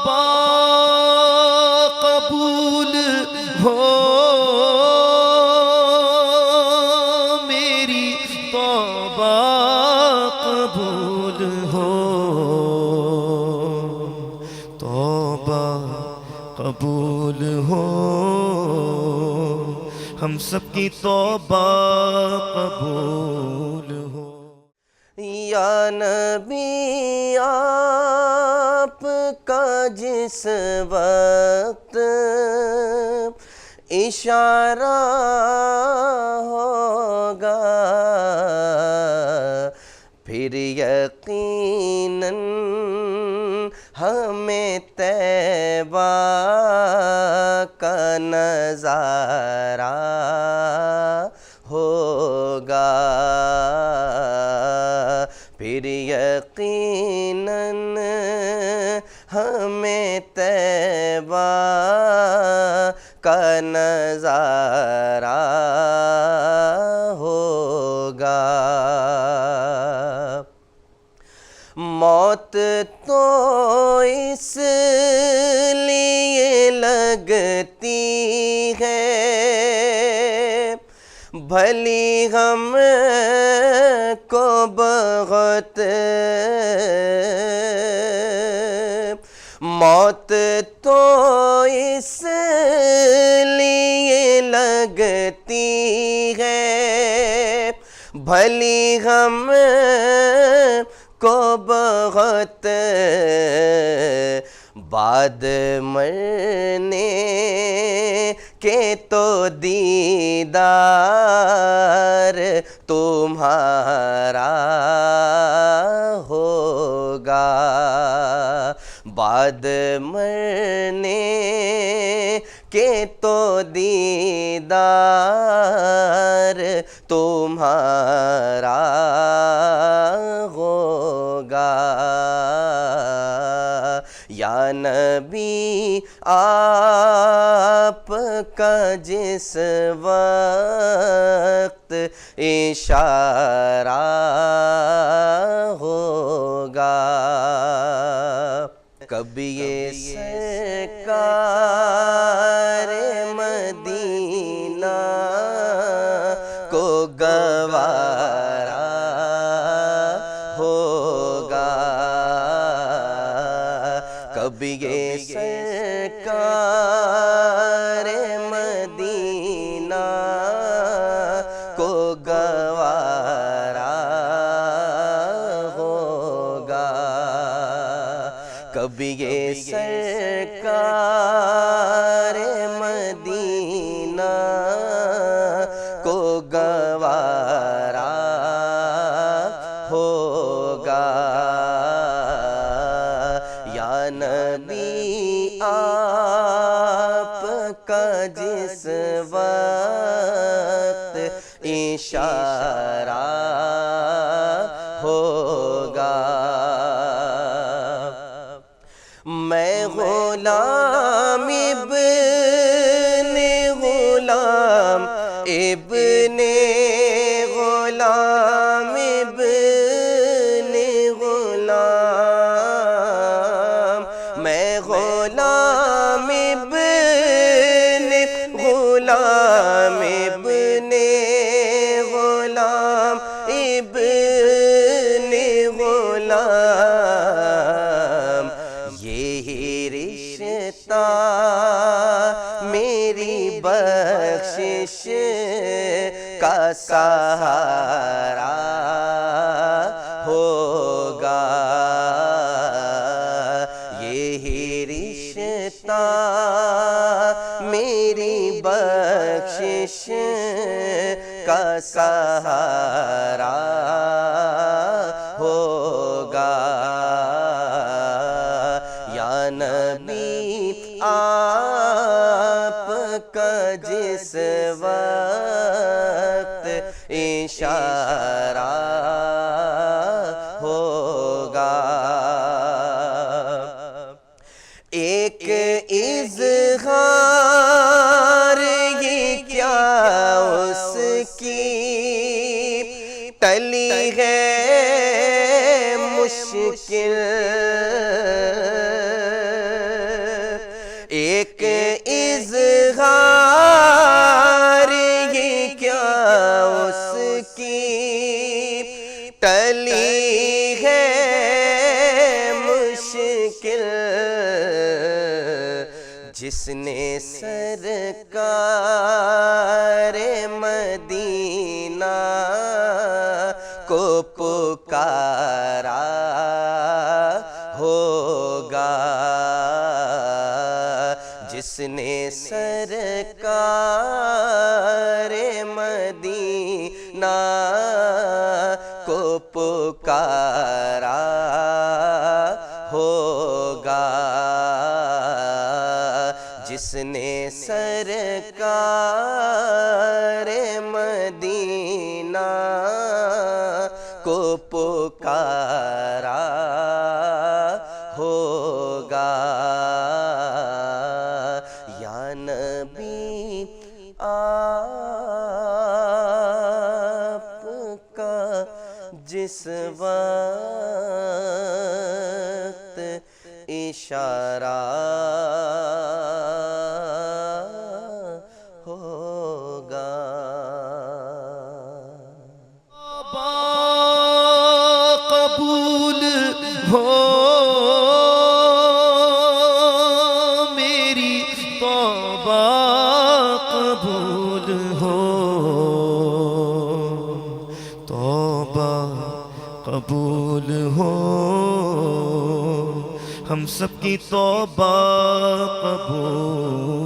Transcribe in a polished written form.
توبہ قبول ہو میری توبہ قبول ہو توبہ قبول ہو ہم سب کی توبہ قبول ہو یا نبی آپ کا جس وقت اشارہ ہوگا پھر یقیناً ہمیں طیبہ کا نظارہ ہوگا پھر یقیناً ہمیں طیبہ کا نظارہ ہوگا موت تو اس لیے لگتی ہے بھلی ہم کو بہت موت تو اس لیے لگتی ہے بھلی ہم کو بہت بعد مرنے کے تو دیدار تمہارا ہوگا بعد مرنے کے تو دیدار تمہارا ہوگا یا نبی آپ کا جس وقت اشارہ ہوگا کبھی یہ سرکار مدینہ کو گوارا ہوگا کبھی یہ سرکار مدینہ کو گوارا ہوگا کبھی یہ سرکار مدینہ کو گوارا ہوگا یا نبی آپ کا جس وقت اشارہ ہوگا میں غلام ابن غلام ابن غلام ابن غلام میں غلام ابن غلام ابن غلام ابن غلام یہی رشتہ میری بخشش کا سہارا ہوگا یہی رشتہ میری بخشش کا سہارا ہوگا یا نبی آپ کا جس وقت اشارہ ہوگا ایک اظہار یہ کیا اس کی ٹلی ہے مشکل مشکل جس نے سرکار مدینہ کو پکارا ہوگا، جس نے سرکار مدینہ کو پکارا ہوگا، جس نے سرکار مدینہ کو پکارا ہوگا۔ یا نبی آپ کا جس وقت اشارہ ہوگا، قبول ہو میری توبہ، قبول ہو توبہ، قبول ہو ہم سب کی توبہ قبول